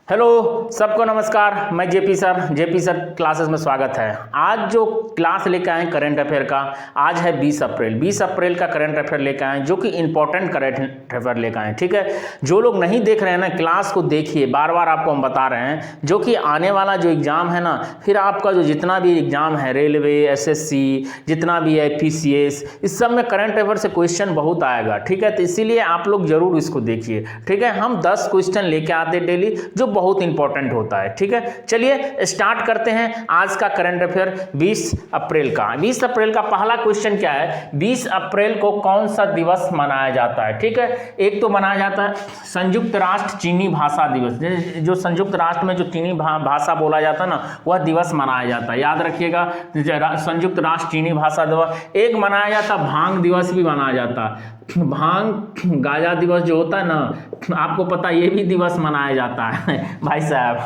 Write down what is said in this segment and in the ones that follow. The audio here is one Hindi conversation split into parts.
हेलो सबको नमस्कार। मैं जेपी सर क्लासेस में स्वागत है। आज जो क्लास लेकर आए करंट अफेयर का, आज है 20 अप्रैल। 20 अप्रैल का करंट अफेयर लेकर आए जो कि इंपॉर्टेंट करंट अफेयर लेकर आए। ठीक है, जो लोग नहीं देख रहे हैं ना, क्लास को देखिए, बार बार आपको हम बता रहे हैं, जो कि आने वाला जो एग्ज़ाम है ना, फिर आपका जो जितना भी एग्ज़ाम है, रेलवे, एसएससी, जितना भी है पीसीएस, इस सब में करंट अफेयर से क्वेश्चन बहुत आएगा। ठीक है, तो इसीलिए आप लोग जरूर इसको देखिए। ठीक है, हम 10 क्वेश्चन लेके आते डेली जो बहुत इंपॉर्टेंट होता है। ठीक है, चलिए स्टार्ट करते हैं आज का करंट अफेयर 20 अप्रैल का। 20 अप्रैल का पहला क्वेश्चन क्या है? 20 अप्रैल को कौन सा दिवस मनाया जाता है? ठीक है, एक तो मनाया जाता है संयुक्त राष्ट्र चीनी भाषा दिवस। जो संयुक्त राष्ट्र में जो चीनी भाषा बोला जाता है ना, वह दिवस मनाया जाता है, याद रखिएगा। संयुक्त राष्ट्र चीनी भाषा दिवस। एक मनाया जाता भांग दिवस भी मनाया जाता। भांग गांजा दिवस जो होता है ना, आपको पता ये भी दिवस मनाया जाता है भाई साहब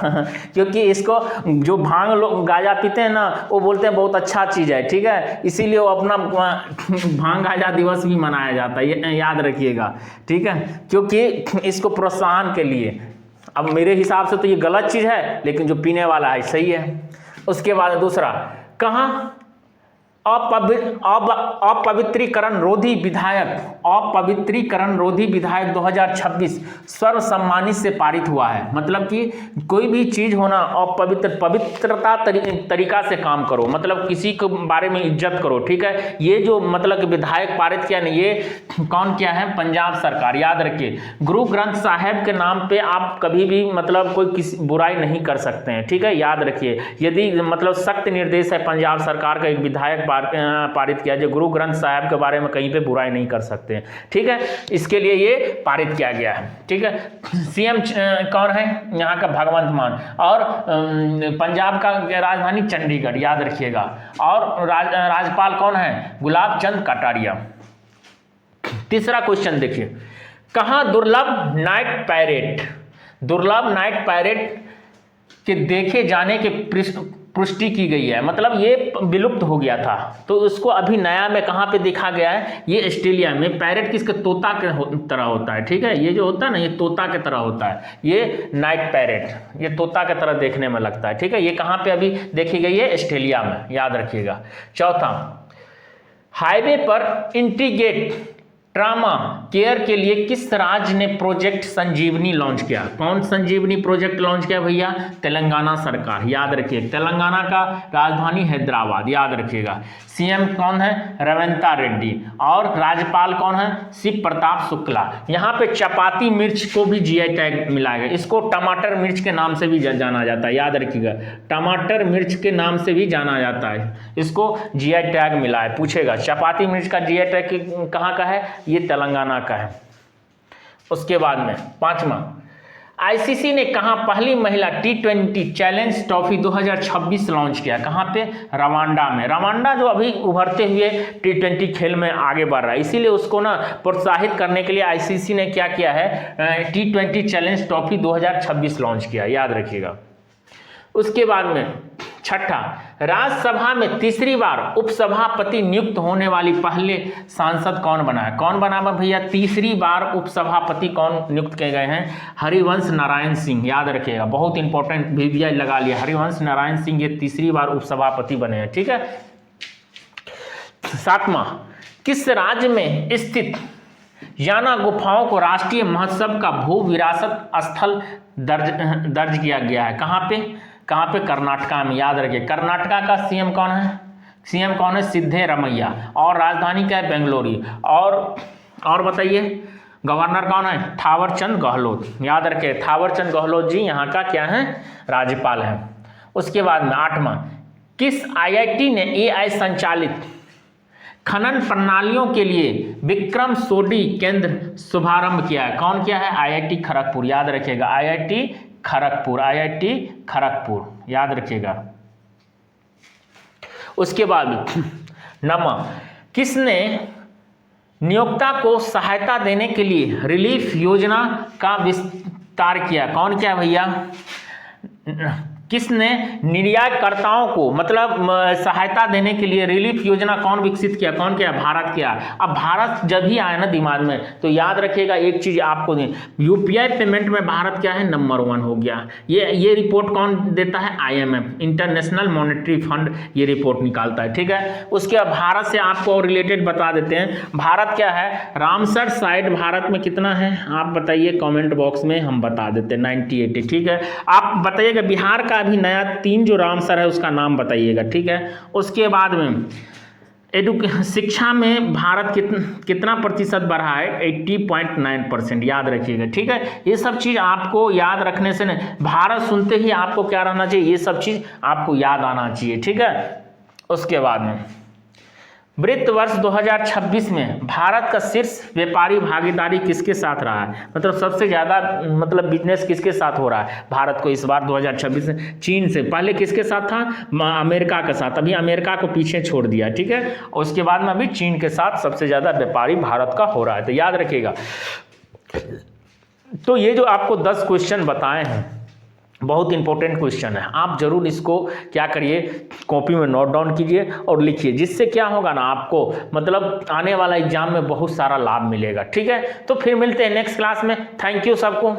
क्योंकि इसको जो भांग लोग गांजा पीते हैं ना, वो बोलते हैं बहुत अच्छा चीज़ है। ठीक है, इसीलिए वो अपना भांग गांजा दिवस भी मनाया जाता है, ये याद रखिएगा। ठीक है, क्योंकि इसको प्रोत्साहन के लिए। अब मेरे हिसाब से तो ये गलत चीज़ है, लेकिन जो पीने वाला है सही है। उसके बाद दूसरा, कहाँ अपवित्रीकरण रोधी विधायक 2026 सर्व सम्मानित से पारित हुआ है। मतलब कि कोई भी चीज होना पवित्रता तरीका से काम करो, मतलब किसी के बारे में इज्जत करो। ठीक है, ये जो मतलब कि विधायक पारित किया नहीं, ये कौन किया है? पंजाब सरकार। याद रखिए, गुरु ग्रंथ साहिब के नाम पे आप कभी भी मतलब कोई किसी बुराई नहीं कर सकते हैं। ठीक है, याद रखिए, यदि मतलब सख्त निर्देश है पंजाब सरकार का, एक विधायक पारित किया जो गुरु ग्रंथ साहिब के बारे में कहीं पे बुराई नहीं कर सकते हैं। ठीक है, इसके लिए ये पारित किया गया है। ठीक है, सीएम कौन है? यहाँ का भगवंत मान। और पंजाब का राजधानी चंडीगढ़, याद रखिएगा। और राज्यपाल कौन है? गुलाब चंद कटारिया। तीसरा क्वेश्चन देखिए, कहाँ दुर्लभ नाइट पैरेड के देखे जाने के पुष्टि की गई है। मतलब ये विलुप्त हो गया था, तो उसको अभी नया में कहाँ पे देखा गया है? ये ऑस्ट्रेलिया में। पैरेट किसके? तोता के तरह होता है। ठीक है, ये जो होता है ना, ये तोता के तरह होता है। ये नाइट पैरेट, ये तोता के तरह देखने में लगता है। ठीक है, ये कहाँ पे अभी देखी गई है? ऑस्ट्रेलिया में, याद रखिएगा। चौथा, हाईवे पर इंटीग्रेटेड ट्रामा केयर के लिए किस राज्य ने प्रोजेक्ट संजीवनी लॉन्च किया? कौन संजीवनी प्रोजेक्ट लॉन्च किया भैया? तेलंगाना सरकार। याद रखिए, तेलंगाना का राजधानी हैदराबाद, याद रखिएगा। सीएम कौन है? रेवंत रेड्डी। और राज्यपाल कौन है? शिव प्रताप शुक्ला। यहाँ पे चपाती मिर्च को भी जीआई टैग मिला गया। इसको टमाटर मिर्च के नाम से भी जाना जाता है, याद रखिएगा। टमाटर मिर्च के नाम से भी जाना जाता है, इसको जीआई टैग मिला है। पूछेगा चपाती मिर्च का जीआई टैग कहाँ का है? ये तेलंगाना का है। उसके बाद में पांचवा, आईसीसी ने कहां पहली महिला T20 चैलेंज ट्रॉफी 2026 लॉन्च किया? कहां पे? रवांडा में। रवांडा जो अभी उभरते हुए T20 खेल में आगे बढ़ रहा है, इसीलिए उसको ना प्रोत्साहित करने के लिए आईसीसी ने क्या किया है? T20 चैलेंज ट्रॉफी 2026 लॉन्च किया, याद रखिएगा। उसके बाद में छठा, राज्यसभा में तीसरी बार उपसभापति नियुक्त होने वाली पहले सांसद कौन बना है? कौन बना भैया? तीसरी बार उपसभापति कौन नियुक्त किए गए हैं? हरिवंश नारायण सिंह, याद रखिएगा। बहुत इंपॉर्टेंट भी लगा लिया, हरिवंश नारायण सिंह ये तीसरी बार उपसभापति बने हैं। ठीक है। सातवां, किस राज्य में स्थित याना गुफाओं को राष्ट्रीय महोत्सव का भू विरासत स्थल दर्ज किया गया है? कहाँ पे? कर्नाटका में, याद रखिए। कर्नाटका का सीएम कौन है? सिद्धरामैया। और राजधानी क्या है? बेंगलुरु। और बताइए, गवर्नर कौन है? थावरचंद गहलोत, याद रखिए। थावरचंद गहलोत जी यहाँ का क्या है? राज्यपाल है। उसके बाद में आठवां, किस आईआईटी ने एआई संचालित खनन प्रणालियों के लिए विक्रम सोडी केंद्र शुभारंभ किया है? कौन किया है? आईआईटी खड़गपुर, याद रखिएगा। आईआईटी खड़गपुर, याद रखिएगा। उसके बाद नौवां, किसने नियोक्ता को सहायता देने के लिए रिलीफ योजना का विस्तार किया? कौन किया भैया? किसने निर्यातकर्ताओं को मतलब सहायता देने के लिए रिलीफ योजना कौन विकसित किया, कौन किया, भारत किया। अब भारत जब ही आया ना दिमाग में तो याद रखिएगा एक चीज आपको दें, यूपीआई पेमेंट में भारत क्या है, नंबर 1 हो गया। ये रिपोर्ट कौन देता है, IMF इंटरनेशनल मॉनेटरी फंड ये रिपोर्ट निकालता है, ठीक है। उसके बाद भारत से आपको और रिलेटेड बता देते हैं, भारत क्या है, रामसर साइट भारत में कितना है आप बताइए कमेंट बॉक्स में, हम बता देते हैं 98, ठीक है। आप बताइएगा बिहार का अभी नया 3 जो रामसर है उसका नाम बताइएगा, ठीक है। उसके बाद में शिक्षा में भारत कितना प्रतिशत बढ़ा है, 80.9%, याद रखिएगा, ठीक है। ये सब चीज़ आपको याद रखने से नहीं, भारत सुनते ही आपको क्या रहना चाहिए, ये सब चीज़ आपको याद आना चाहिए, ठीक है। उसके बाद में वित्त वर्ष 2026 में भारत का शीर्ष व्यापारी भागीदारी किसके साथ रहा है, मतलब सबसे ज़्यादा मतलब बिजनेस किसके साथ हो रहा है भारत को इस बार 2026 में, चीन से। पहले किसके साथ था, अमेरिका के साथ, अभी अमेरिका को पीछे छोड़ दिया, ठीक है। और उसके बाद में अभी चीन के साथ सबसे ज़्यादा व्यापारी भारत का हो रहा है, तो याद रखिएगा। तो ये जो आपको 10 क्वेश्चन बताए हैं बहुत इंपॉर्टेंट क्वेश्चन है, आप जरूर इसको क्या करिए, कॉपी में नोट डाउन कीजिए और लिखिए, जिससे क्या होगा ना आपको मतलब आने वाला एग्जाम में बहुत सारा लाभ मिलेगा, ठीक है। तो फिर मिलते हैं नेक्स्ट क्लास में, थैंक यू सबको।